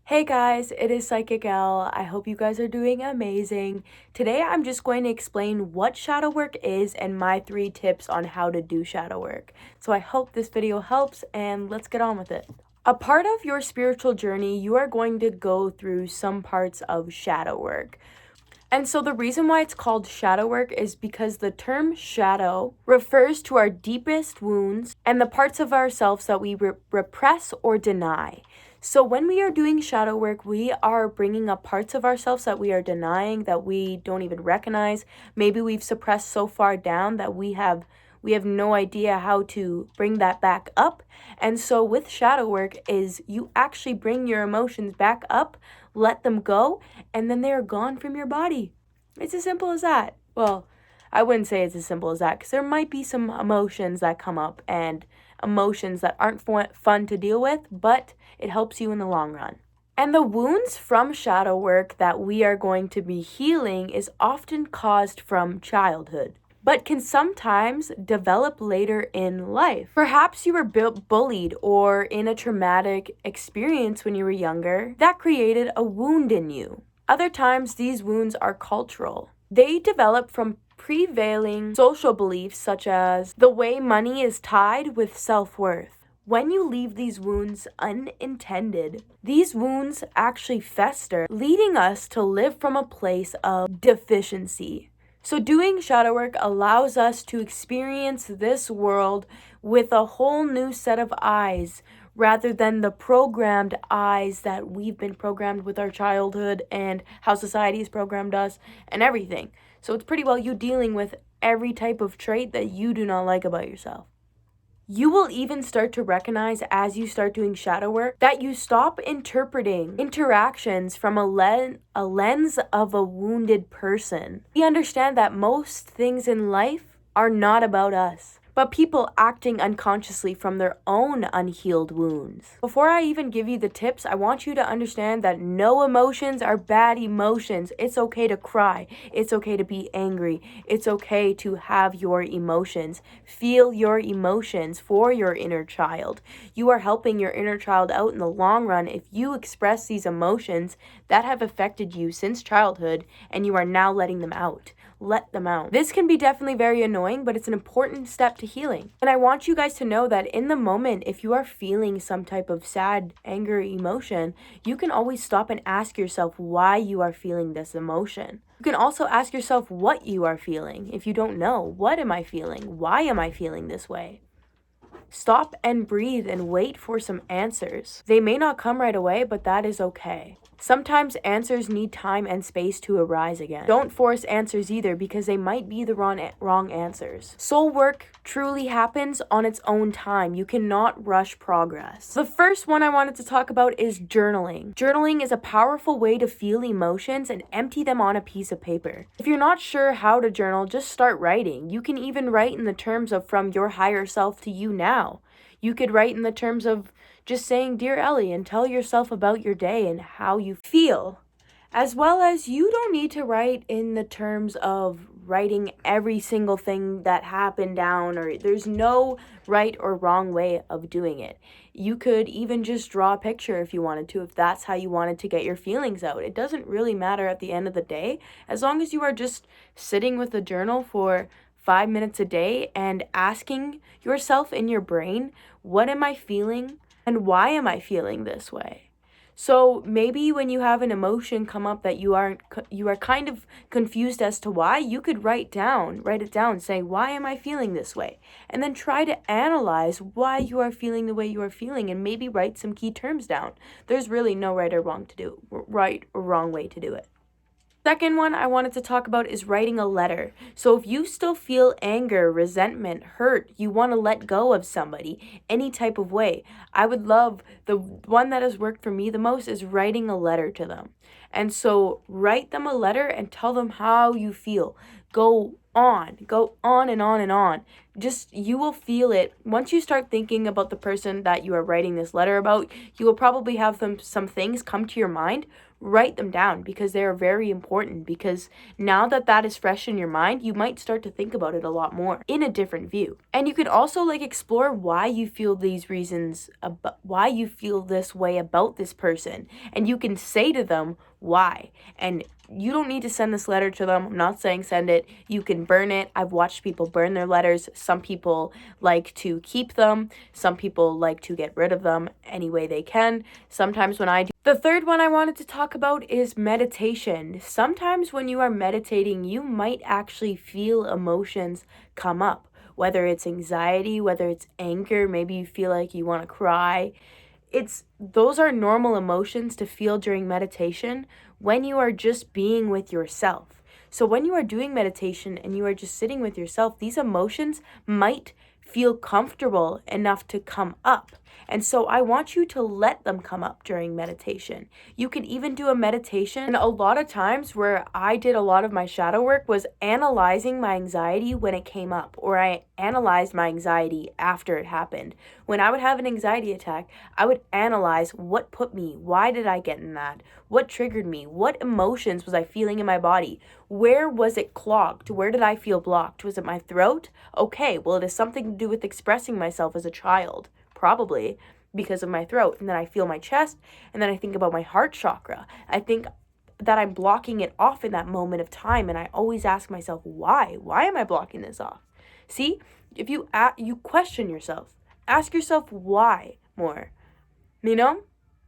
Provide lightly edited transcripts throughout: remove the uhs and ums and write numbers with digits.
Hey guys, it is Psychic Elle. I hope you guys are doing amazing. Today I'm just going to explain what shadow work is and my 3 tips on how to do shadow work. So I hope this video helps and let's get on with it. A part of your spiritual journey, you are going to go through some parts of shadow work. And so the reason why it's called shadow work is because the term shadow refers to our deepest wounds and the parts of ourselves that we repress or deny. So when we are doing shadow work, we are bringing up parts of ourselves that we are denying, that we don't even recognize. Maybe we've suppressed so far down that we have no idea how to bring that back up. And so with shadow work is you actually bring your emotions back up, let them go, and then they're gone from your body. It's as simple as that. Well, I wouldn't say it's as simple as that because there might be some emotions that come up and emotions that aren't fun to deal with, but it helps you in the long run. And the wounds from shadow work that we are going to be healing is often caused from childhood, but can sometimes develop later in life. Perhaps you were bullied or in a traumatic experience when you were younger that created a wound in you. Other times, these wounds are cultural. They develop from prevailing social beliefs such as the way money is tied with self-worth. When you leave these wounds unintended, these wounds actually fester, leading us to live from a place of deficiency. So doing shadow work allows us to experience this world with a whole new set of eyes rather than the programmed eyes that we've been programmed with our childhood and how society has programmed us and everything. So it's pretty well you dealing with every type of trait that you do not like about yourself. You will even start to recognize as you start doing shadow work that you stop interpreting interactions from a lens of a wounded person. We understand that most things in life are not about us, but people acting unconsciously from their own unhealed wounds. Before I even give you the tips, I want you to understand that no emotions are bad emotions. It's okay to cry. It's okay to be angry. It's okay to have your emotions. Feel your emotions for your inner child. You are helping your inner child out in the long run if you express these emotions that have affected you since childhood and you are now letting them out. Let them out. This can be definitely very annoying, but it's an important step to healing. And I want you guys to know that in the moment, if you are feeling some type of sad, anger emotion, you can always stop and ask yourself why you are feeling this emotion. You can also ask yourself what you are feeling. If you don't know, what am I feeling? Why am I feeling this way? Stop and breathe and wait for some answers. They may not come right away, but that is okay. Sometimes answers need time and space to arise again. Don't force answers either because they might be the wrong answers. Soul work truly happens on its own time. You cannot rush progress. The first one I wanted to talk about is journaling. Journaling is a powerful way to feel emotions and empty them on a piece of paper. If you're not sure how to journal, just start writing. You can even write in the terms of from your higher self to you now. You could write in the terms of just saying, "Dear Ellie," and tell yourself about your day and how you feel. As well as you don't need to write in the terms of writing every single thing that happened down, or there's no right or wrong way of doing it. You could even just draw a picture if you wanted to, if that's how you wanted to get your feelings out. It doesn't really matter at the end of the day, as long as you are just sitting with a journal for 5 minutes a day and asking yourself in your brain, what am I feeling and why am I feeling this way? So maybe when you have an emotion come up that you are kind of confused as to why, you could write it down, saying, why am I feeling this way? And then try to analyze why you are feeling the way you are feeling and maybe write some key terms down. There's really no right or wrong way to do it. Second one I wanted to talk about is writing a letter. So if you still feel anger, resentment, hurt, you want to let go of somebody, any type of way, I would love, the one that has worked for me the most is writing a letter to them. And so write them a letter and tell them how you feel. Go go on and on and on. Just, you will feel it. Once you start thinking about the person that you are writing this letter about, you will probably have some things come to your mind. Write them down because they are very important, because now that that is fresh in your mind, you might start to think about it a lot more in a different view. And you could also like explore why you feel these reasons about why you feel this way about this person, and you can say to them why. And you don't need to send this letter to them. I'm not saying send it. You can burn it. I've watched people burn their letters. Some people like to keep them. Some people like to get rid of them any way they can. Sometimes when I do. The third one I wanted to talk about is meditation. Sometimes when you are meditating, you might actually feel emotions come up, whether it's anxiety, whether it's anger, maybe you feel like you want to cry. Those are normal emotions to feel during meditation when you are just being with yourself. So when you are doing meditation and you are just sitting with yourself, these emotions might feel comfortable enough to come up. And so I want you to let them come up during meditation. You can even do a meditation. And a lot of times where I did a lot of my shadow work was analyzing my anxiety when it came up, or I analyzed my anxiety after it happened. When I would have an anxiety attack, I would analyze what put me, why did I get in that? What triggered me? What emotions was I feeling in my body? Where was it clogged? Where did I feel blocked? Was it my throat? Okay, well, it has something to do with expressing myself as a child. Probably because of my throat. And then I feel my chest, and then I think about my heart chakra. I think that I'm blocking it off in that moment of time, and I always ask myself, why? Why am I blocking this off? See, if you question yourself, ask yourself why more. You know?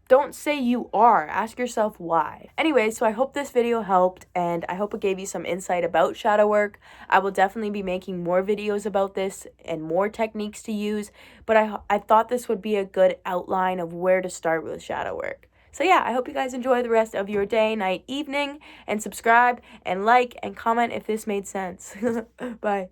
Don't say you are. Ask yourself why. Anyway, so I hope this video helped, and I hope it gave you some insight about shadow work. I will definitely be making more videos about this and more techniques to use, but I thought this would be a good outline of where to start with shadow work. So yeah, I hope you guys enjoy the rest of your day, night, evening, and subscribe and like and comment if this made sense. Bye.